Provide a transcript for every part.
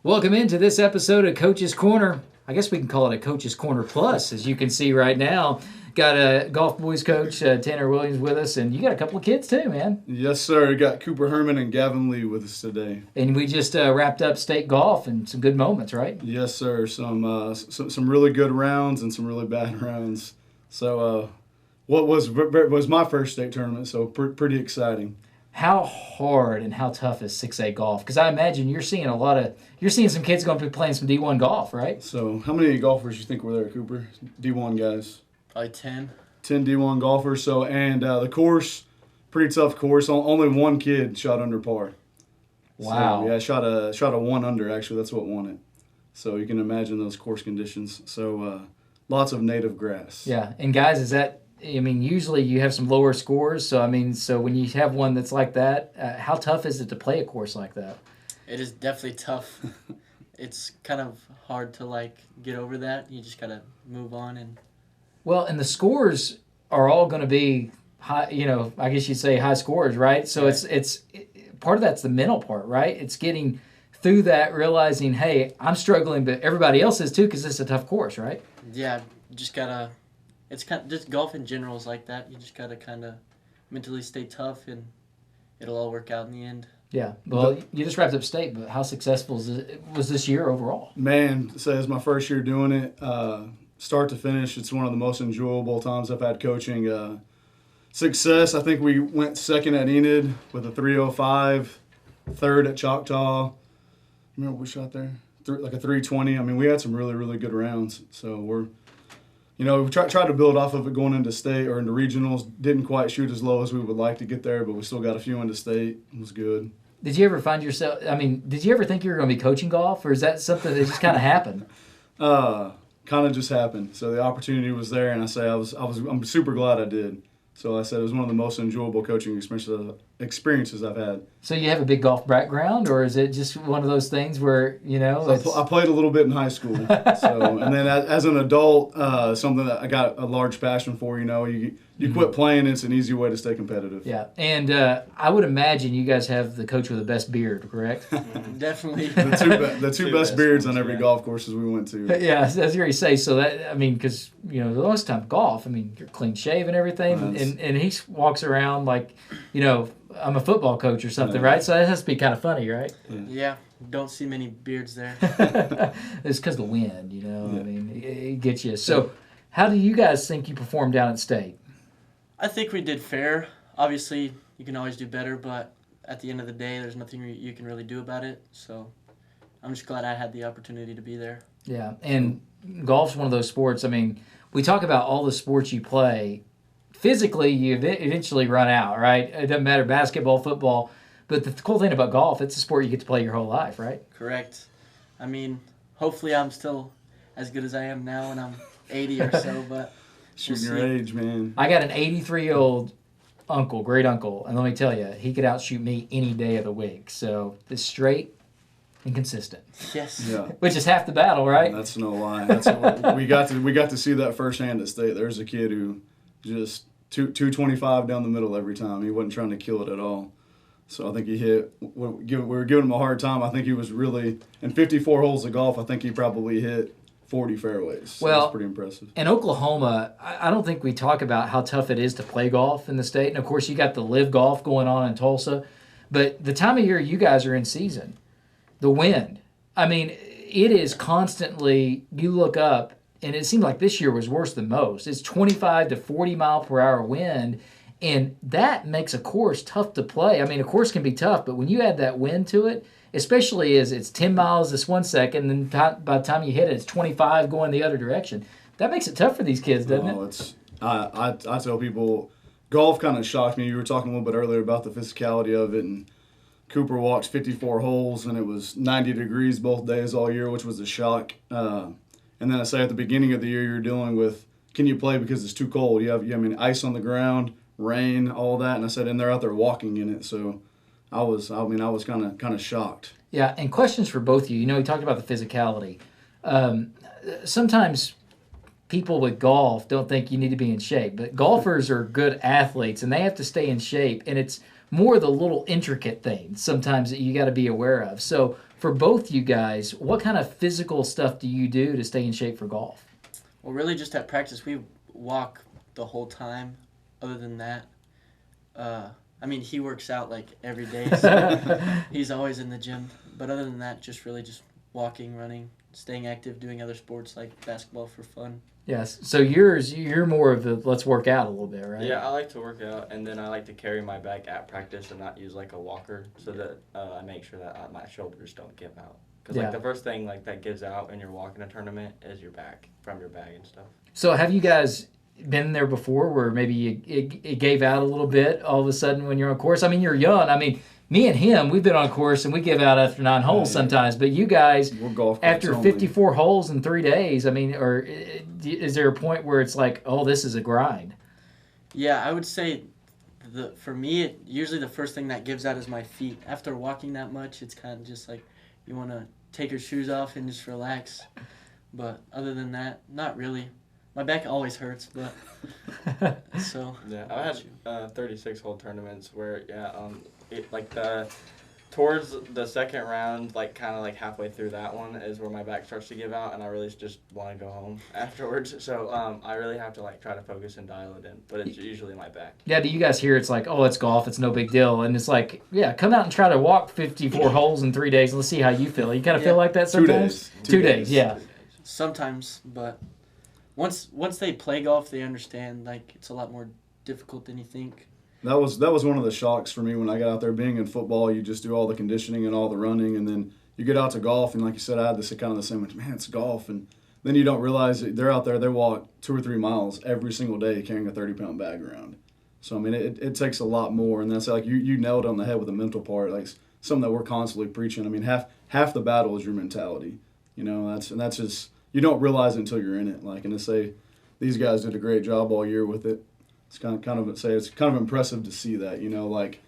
Welcome into this episode of Coach's Corner. I guess we can call it a Coach's Corner Plus, as you can see right now. Got a golf boys coach, Tanner Williams, with us, and you got a couple of kids too, man. Yes, sir. Got Cooper Hermann and Gavin with us today. And we just wrapped up state golf and some good moments, right? Yes, sir. Some really good rounds and some really bad rounds. So what was my first state tournament, so pretty exciting. How hard and how tough is 6A golf? Because I imagine you're seeing some kids going to be playing some D1 golf, right? So how many golfers do you think were there, Cooper? D1 guys? Probably 10. 10 D1 golfers. So and the course, pretty tough course. Only one kid shot under par. Wow. So, yeah, shot a 1 under, actually. That's what won it. So you can imagine those course conditions. So lots of native grass. Yeah, and guys, usually you have some lower scores. So when you have one that's like that, how tough is it to play a course like that? It is definitely tough. It's kind of hard to get over that. You just gotta move on and. Well, and the scores are all going to be high. I guess you'd say high scores, right? So right. It's part of that's the mental part, right? It's getting through that, realizing, hey, I'm struggling, but everybody else is too, because it's a tough course, right? Yeah, you just gotta. It's kind of, just golf in general is like that. You just gotta kind of mentally stay tough, and it'll all work out in the end. Yeah. Well, you just wrapped up state, but how successful was this year overall? Man, so it's my first year doing it. Start to finish, it's one of the most enjoyable times I've had coaching. Success, I think we went second at Enid with a 305, third at Choctaw. Remember what we shot there? Like a 320. We had some really, really good rounds. So we tried to build off of it going into state or into regionals. Didn't quite shoot as low as we would like to get there, but we still got a few into state. It was good. Did you ever find yourself, did you ever think you were going to be coaching golf, or is that something that just kind of happened? Kind of just happened. So the opportunity was there, and I'm super glad I did. So I said it was one of the most enjoyable coaching experiences I've had. So you have a big golf background, or is it just one of those things where, So I played a little bit in high school. And then as an adult, something that I got a large passion for, you quit playing, it's an easy way to stay competitive. Yeah, and I would imagine you guys have the coach with the best beard, correct? Definitely. The two best beards on every golf courses we went to. Yeah, as you say. So that, because, the most time golf, you're clean shave and everything, and he walks around like, I'm a football coach or something, right? So that has to be kind of funny, right? Yeah, don't see many beards there. It's because of the wind, it gets you. So how do you guys think you performed down at state? I think we did fair. Obviously, you can always do better, but at the end of the day, there's nothing you can really do about it. So I'm just glad I had the opportunity to be there. Yeah, and golf's one of those sports. We talk about all the sports you play. Physically, you eventually run out, right? It doesn't matter, basketball, football. But the cool thing about golf, it's a sport you get to play your whole life, right? Correct. Hopefully I'm still as good as I am now when I'm 80 or so, but... Shooting your age, man. I got an 83-year-old uncle, great uncle, and let me tell you, he could outshoot me any day of the week. So it's straight and consistent. Yes. Yeah. Which is half the battle, right? That's no lie. We got to see that firsthand at state. There's a kid who just 225 down the middle every time. He wasn't trying to kill it at all. So I think he hit. We were giving him a hard time. I think he was really in 54 holes of golf. I think he probably hit 40 fairways. So well, that's pretty impressive. In Oklahoma, I don't think we talk about how tough it is to play golf in the state. And, of course, you got the live golf going on in Tulsa. But the time of year you guys are in season, the wind, it is constantly, you look up, and it seemed like this year was worse than most. It's 25 to 40 mile per hour wind, and that makes a course tough to play. A course can be tough, but when you add that wind to it, especially as it's 10 miles this 1 second, and then by the time you hit it, it's 25 going the other direction. That makes it tough for these kids, doesn't it? I tell people, golf kind of shocked me. You were talking a little bit earlier about the physicality of it, and Cooper walked 54 holes, and it was 90 degrees both days all year, which was a shock. And then I say at the beginning of the year, you're dealing with, can you play because it's too cold? You have ice on the ground, rain, all that, and I said, and they're out there walking in it, so I was kind of shocked. Yeah, and questions for both of you. You talked about the physicality. Sometimes people with golf don't think you need to be in shape, but golfers are good athletes, and they have to stay in shape, and it's more the little intricate things sometimes that you got to be aware of. So for both you guys, what kind of physical stuff do you do to stay in shape for golf? Well, really, just at practice, we walk the whole time. Other than that, I mean, he works out like every day, so he's always in the gym. But other than that, just really just walking, running, staying active, doing other sports like basketball for fun. Yes. So you're more of the let's work out a little bit, right? Yeah, I like to work out, and then I like to carry my bag at practice and not use like a walker, so that I make sure that my shoulders don't give out. Because like the first thing like that gives out when you're walking a tournament is your back, from your bag and stuff. So have you guys been there before where maybe it gave out a little bit all of a sudden when you're on course? I mean, you're young. I mean, me and him, we've been on course and we give out after 9 holes sometimes. But you guys, We're golf after carts only. 54 holes in 3 days, I mean, or is there a point where it's like, oh, this is a grind? Yeah, I would say for me, usually the first thing that gives out is my feet. After walking that much, it's kind of just like you want to take your shoes off and just relax. But other than that, not really. My back always hurts, but so. Yeah, I had 36-hole tournaments where towards the second round, like kind of like halfway through that one is where my back starts to give out, and I really just want to go home afterwards. So I really have to like try to focus and dial it in, but it's usually my back. Yeah, do you guys hear it's like, oh, it's golf, it's no big deal. And it's like, yeah, come out and try to walk 54 holes in 3 days and let's see how you feel. You kind of feel like that sometimes? 2 days. 2 days, yeah. Sometimes, but once they play golf, they understand like it's a lot more difficult than you think. That was one of the shocks for me when I got out there. Being in football, you just do all the conditioning and all the running, and then you get out to golf, and like you said, I had this kind of the same, man, it's golf, and then you don't realize that they're out there, they walk 2 or 3 miles every single day carrying a 30-pound bag around. So, I mean, it takes a lot more, and that's like you nailed it on the head with the mental part, like something that we're constantly preaching. I mean, half the battle is your mentality, you know, that's just, you don't realize it until you're in it, like, and to say these guys did a great job all year with it. It's kind of impressive to see that, you know, like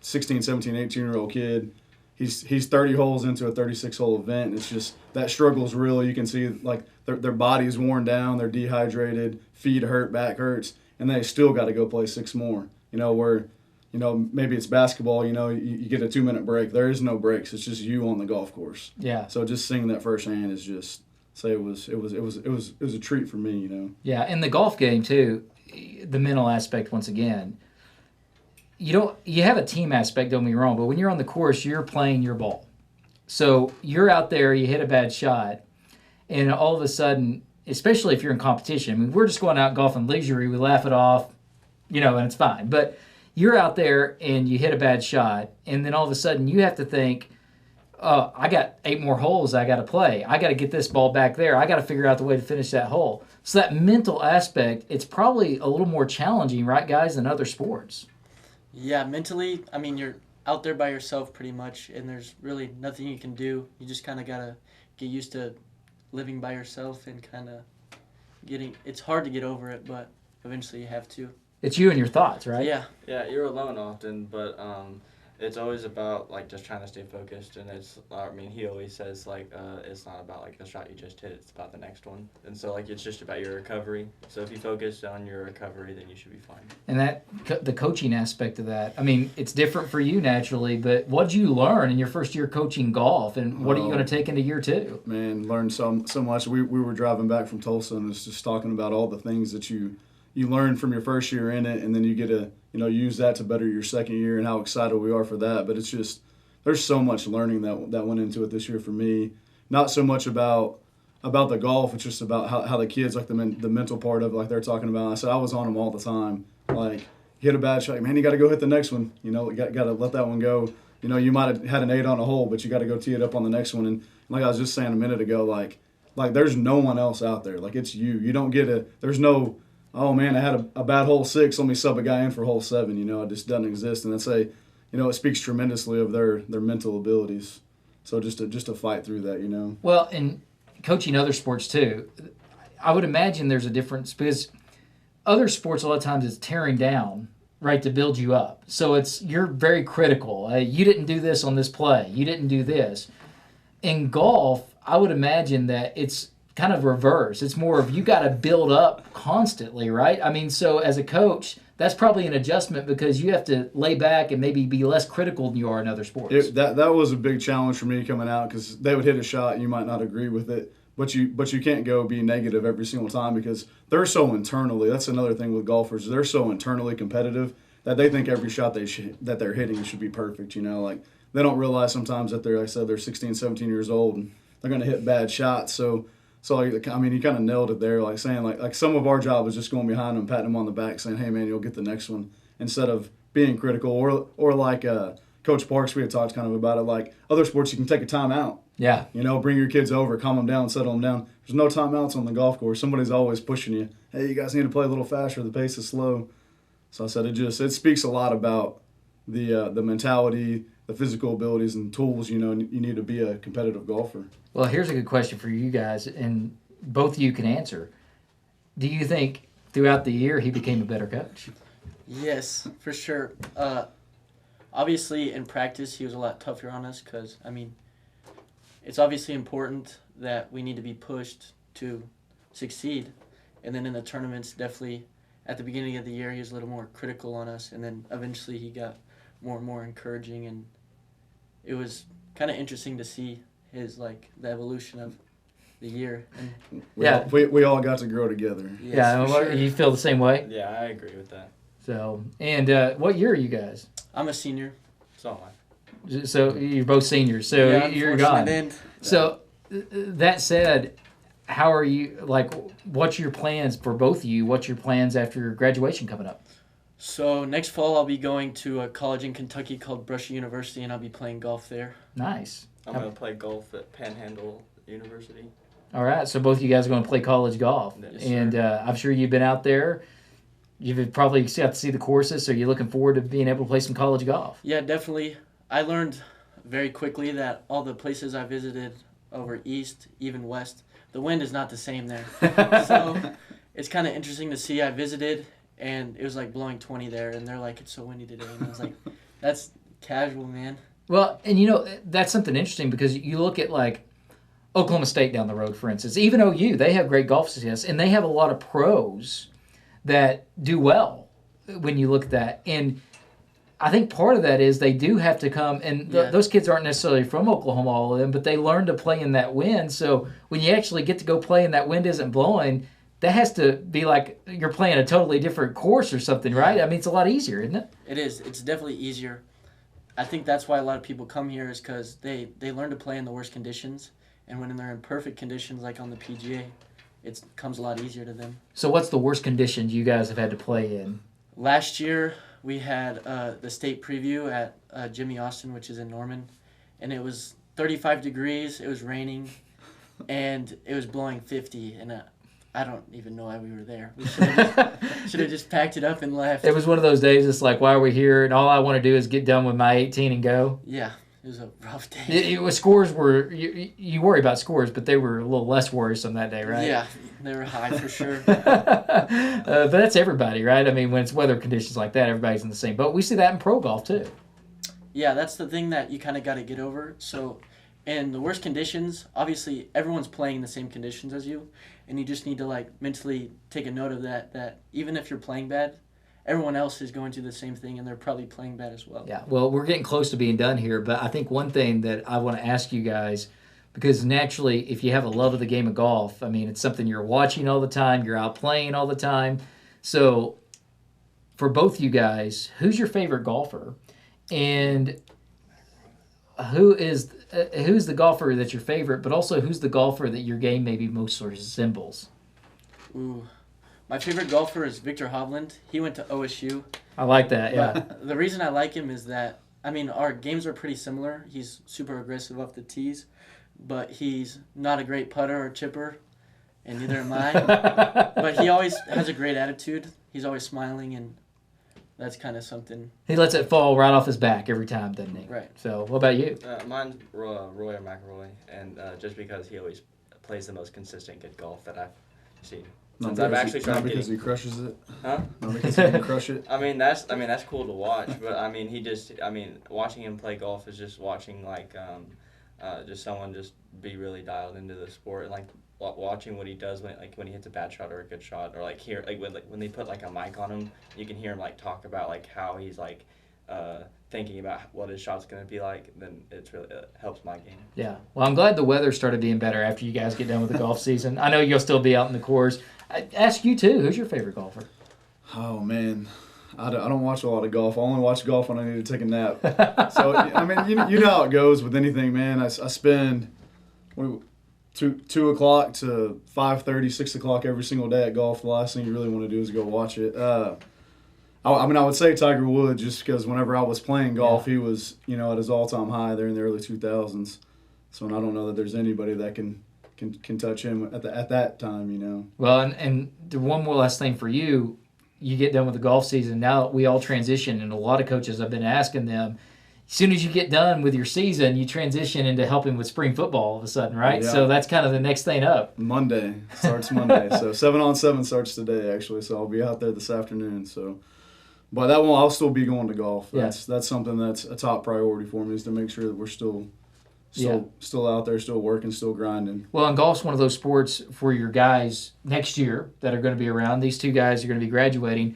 16, 17, 18-year-old kid, he's 30 holes into a 36-hole event. And it's just that struggle's real. You can see like their body's worn down, they're dehydrated, feet hurt, back hurts, and they still got to go play 6 more. You know, where, you know, maybe it's basketball. You know, you get a 2-minute break. There is no breaks. It's just you on the golf course. Yeah. So just seeing that firsthand is just it was a treat for me. You know. Yeah, in the golf game too. The mental aspect once again. You have a team aspect, don't get me wrong, but when you're on the course, you're playing your ball. So you're out there, you hit a bad shot, and all of a sudden, especially if you're in competition, I mean, we're just going out golfing leisurely, we laugh it off, you know, and it's fine. But you're out there and you hit a bad shot, and then all of a sudden you have to think, I got 8 more holes I got to play. I got to get this ball back there. I got to figure out the way to finish that hole. So that mental aspect, it's probably a little more challenging, right, guys, than other sports. Yeah, mentally, I mean, you're out there by yourself pretty much, and there's really nothing you can do. You just kind of got to get used to living by yourself and kind of it's hard to get over it, but eventually you have to. It's you and your thoughts, right? Yeah. Yeah, you're alone often, but it's always about like just trying to stay focused, and he always says like it's not about like the shot you just hit, it's about the next one, and so like it's just about your recovery. So if you focus on your recovery, then you should be fine. And that the coaching aspect of that, I mean, it's different for you naturally, but what did you learn in your first year coaching golf, and what are you going to take into year 2? Man, learned so much. We were driving back from Tulsa and was just talking about all the things that you learn from your first year in it, and then you get to use that to better your second year, and how excited we are for that. But it's just, there's so much learning that went into it this year for me. Not so much about the golf, it's just about how the kids, like the mental part of it, like they're talking about. I said I was on them all the time. Like, you hit a bad shot, man, you got to go hit the next one. You know, got to let that one go. You know, you might have had an 8 on a hole, but you got to go tee it up on the next one. And like I was just saying a minute ago, like there's no one else out there. Like, it's you. You don't get there's no, oh man, I had a bad hole 6, let me sub a guy in for hole 7. You know, it just doesn't exist. And it speaks tremendously of their mental abilities. So just to fight through that, you know. Well, in coaching other sports too, I would imagine there's a difference, because other sports a lot of times it's tearing down, right, to build you up. So you're very critical. You didn't do this on this play. You didn't do this. In golf, I would imagine that it's kind of reverse. It's more of you got to build up constantly, right? I mean, so as a coach, that's probably an adjustment because you have to lay back and maybe be less critical than you are in other sports. That was a big challenge for me coming out because they would hit a shot and you might not agree with it, but you can't go be negative every single time because they're so internally. That's another thing with golfers. They're so internally competitive that they think every shot that they're hitting should be perfect. Like they don't realize sometimes that they're, like I said, they're 16, 17 years old and they're going to hit bad shots. So like, I mean, you kind of nailed it there, like saying like some of our job is just going behind them, patting them on the back, saying, "Hey man, you'll get the next one," instead of being critical or like Coach Parks, we had talked kind of about it. Like other sports, you can take a timeout. Yeah. Bring your kids over, calm them down, settle them down. There's no timeouts on the golf course. Somebody's always pushing you. Hey, you guys need to play a little faster. The pace is slow. So I said it speaks a lot about the mentality, the physical abilities and tools. You need to be a competitive golfer. Well, here's a good question for you guys, and both of you can answer. Do you think throughout the year he became a better coach? Yes, for sure. Obviously, in practice, he was a lot tougher on us because, I mean, it's obviously important that we need to be pushed to succeed. And then in the tournaments, definitely at the beginning of the year, he was a little more critical on us. And then eventually he got more and more encouraging. And it was kind of interesting to see the evolution of the year. And we all got to grow together. yes, Yeah, for sure. you feel the same way? Yeah, I agree with that. So, and what year are you guys? I'm a senior. So am I. So you're both seniors, so Yeah, you're gone. unfortunately, So that said, how are you, what's your plans for both of you? What's your plans after graduation coming up? So next fall I'll be going to a college in Kentucky called Brushy University, and I'll be playing golf there. Nice. I'm going to play golf at Panhandle University. All right, so both of you guys are going to play college golf. Yes, And I'm sure you've been out there. You've probably got to see the courses, so you're looking forward to being able to play some college golf. Yeah, definitely. I learned very quickly that all the places I visited over east, even west, the wind is not the same there. So it's kind of interesting to see. I visited, and it was like blowing 20 there, and they're like, it's so windy today. And I was like, that's casual, man. Well, and that's something interesting because you look at Oklahoma State down the road, for instance. Even OU, they have great golf success, and they have a lot of pros that do well when you look at that. And I think part of that is they do have to come, and those kids aren't necessarily from Oklahoma, all of them, but they learn to play in that wind. So when you actually get to go play and that wind isn't blowing, that has to be like you're playing a totally different course or something, right? I mean, it's a lot easier, isn't it? It is. It's definitely easier. I think that's why a lot of people come here is because they learn to play in the worst conditions, and when they're in perfect conditions like on the PGA, it comes a lot easier to them. So what's the worst conditions you guys have had to play in? Last year, we had the state preview at Jimmy Austin, which is in Norman, and it was 35 degrees, it was raining, and it was blowing 50, and I don't even know why we were there. We should have just packed it up and left. It was one of those days, it's like, why are we here? And all I want to do is get done with my 18 and go. Yeah, it was a rough day. It was scores were, you worry about scores, but they were a little less worrisome that day, right? Yeah, they were high for sure. But that's everybody, right? I mean, when it's weather conditions like that, everybody's in the same boat. We see that in pro golf, too. Yeah, that's the thing that you kind of got to get over. So, in the worst conditions, obviously everyone's playing in the same conditions as you, and you just need to mentally take a note of that even if you're playing bad, everyone else is going through the same thing, and they're probably playing bad as well. Yeah, well, we're getting close to being done here, but I think one thing that I want to ask you guys, because naturally, if you have a love of the game of golf, I mean, it's something you're watching all the time, you're out playing all the time. So, for both you guys, who's your favorite golfer? And who's the golfer that's your favorite, but also who's the golfer that your game maybe most sort of resembles? Ooh. My favorite golfer is Victor Hovland. He went to OSU. I like that, yeah. But the reason I like him is that, I mean, our games are pretty similar. He's super aggressive off the tees, but he's not a great putter or chipper, and neither am I. But he always has a great attitude. He's always smiling, and that's kind of something. He lets it fall right off his back every time, doesn't he? Right. So, what about you? Mine's Roy McIlroy, and just because he always plays the most consistent good golf that I've seen. Since I've actually started because he crushes it. Huh? Not because he can crush it. I mean that's cool to watch, but I mean watching him play golf is just watching just someone just be really dialed into the sport and like watching what he does when he hits a bad shot or a good shot, or like when they put like a mic on him, you can hear him like talk about like how he's like thinking about what his shot's going to be like. Then it helps my game. Yeah. Well, I'm glad the weather started being better after you guys get done with the golf season. I know you'll still be out in the course. I ask you too. Who's your favorite golfer? Oh man, I don't watch a lot of golf. I only watch golf when I need to take a nap. So I mean, you know how it goes with anything, man. I spend 2 o'clock to 5:30, 6 o'clock every single day at golf. The last thing you really want to do is go watch it. I mean, I would say Tiger Woods just because whenever I was playing golf, he was, at his all-time high there in the early 2000s. So I don't know that there's anybody that can touch him at that time, Well, and the one more last thing for you, you get done with the golf season. Now we all transition, and a lot of coaches, I've been asking them, as soon as you get done with your season, you transition into helping with spring football all of a sudden, right? Yeah. So that's kind of the next thing up. Monday. Starts Monday. So 7-on-7 starts today, actually. So I'll be out there this afternoon. So, but that one, I'll still be going to golf. That's something that's a top priority for me, is to make sure that we're still out there, still working, still grinding. Well, and golf's one of those sports for your guys next year that are going to be around. These two guys are going to be graduating.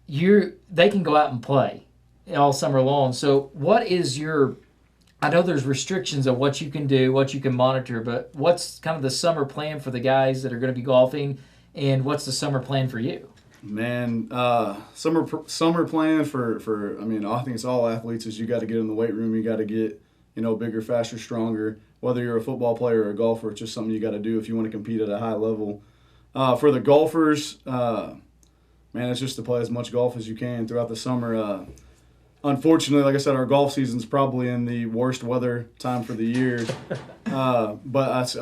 They can go out and play all summer long. So what is I know there's restrictions of what you can do, what you can monitor, but what's kind of the summer plan for the guys that are going to be golfing, and what's the summer plan for you? Man, summer plan for I mean, I think it's all athletes, is you got to get in the weight room, you got to get, bigger, faster, stronger. Whether you're a football player or a golfer, it's just something you got to do if you want to compete at a high level. For the golfers, man, it's just to play as much golf as you can throughout the summer. Unfortunately, like I said, our golf season's probably in the worst weather time for the year. But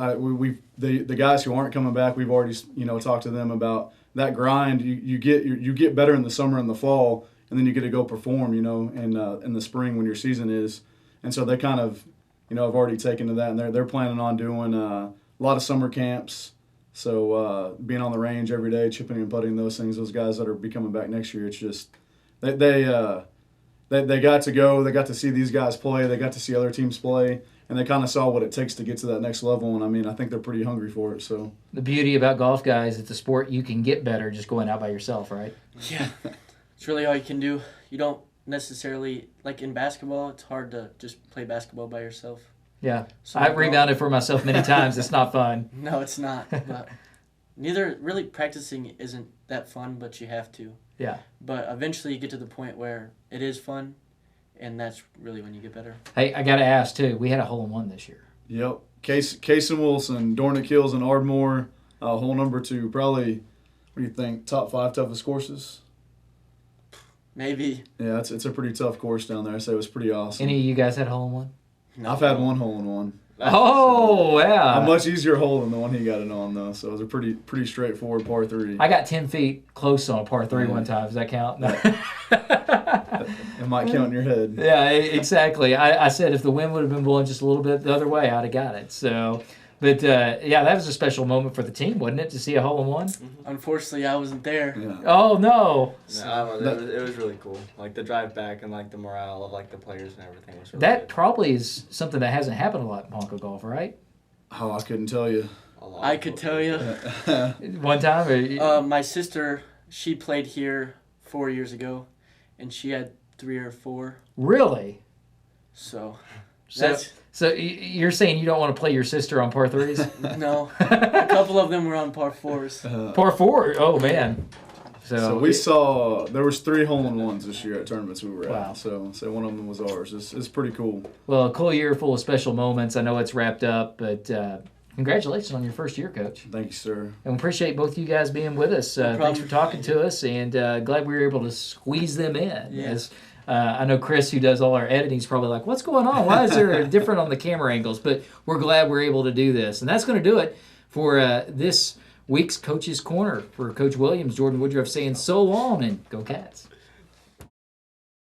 the guys who aren't coming back, we've already talked to them about that grind. You get better in the summer and the fall, and then you get to go perform, in the spring when your season is. And so they kind of, have already taken to that, and they're planning on doing a lot of summer camps. So being on the range every day, chipping and putting, those things. Those guys that are be coming back next year, it's just they got to go. They got to see these guys play. They got to see other teams play, and they kind of saw what it takes to get to that next level. And I mean, I think they're pretty hungry for it. So the beauty about golf, guys, it's a sport you can get better just going out by yourself, right? Yeah, it's really all you can do. You don't necessarily, like in basketball, it's hard to just play basketball by yourself. Yeah, So I've rebounded for myself many times. It's not fun. No, it's not. But neither really practicing isn't that fun, but you have to. Yeah. But eventually you get to the point where it is fun, and that's really when you get better. Hey, I got to ask, too. We had a hole-in-one this year. Yep. Case and Wilson, Dornick Hills and Ardmore, hole number 2. Probably, what do you think, top 5 toughest courses? Maybe. Yeah, it's a pretty tough course down there. I say it was pretty awesome. Any of you guys had a hole-in-one? No. I've had one hole-in-one. Oh, yeah. A much easier hole than the one he got it on, though. So it was a pretty straightforward par 3. I got 10 feet close on a par 3 one time. Does that count? No. It might count in your head. Yeah, exactly. I said if the wind would have been blowing just a little bit the other way, I'd have got it. So, but yeah, that was a special moment for the team, wasn't it, to see a hole-in-one? Unfortunately, I wasn't there. Yeah. Oh, no. It was really cool. Like the drive back and like the morale of like the players and everything was really That good. probably is something that hasn't happened a lot in Ponca golf, right? Oh, I couldn't tell you. I could tell you. One time? Or, My sister, she played here 4 years ago, and she had 3 or 4. really? So So, so you're saying you don't want to play your sister on par 3s? no, a couple of them were on par 4s. Par 4? Oh, man. So we saw there was 3 hole-in-ones this year at tournaments we were Wow. at. So one of them was ours. It's pretty cool. Well, a cool year full of special moments. I know it's wrapped up, but congratulations on your first year, Coach. Thank you, sir. And we appreciate both you guys being with us. Thanks problem. for talking to us, and glad we were able to squeeze them in. Yeah. As, I know Chris, who does all our editing, is probably like, what's going on? Why is there different on the camera angles? But we're glad we're able to do this. And that's going to do it for this week's Coach's Corner. For Coach Williams, Jordan Woodruff saying so long, and go Cats.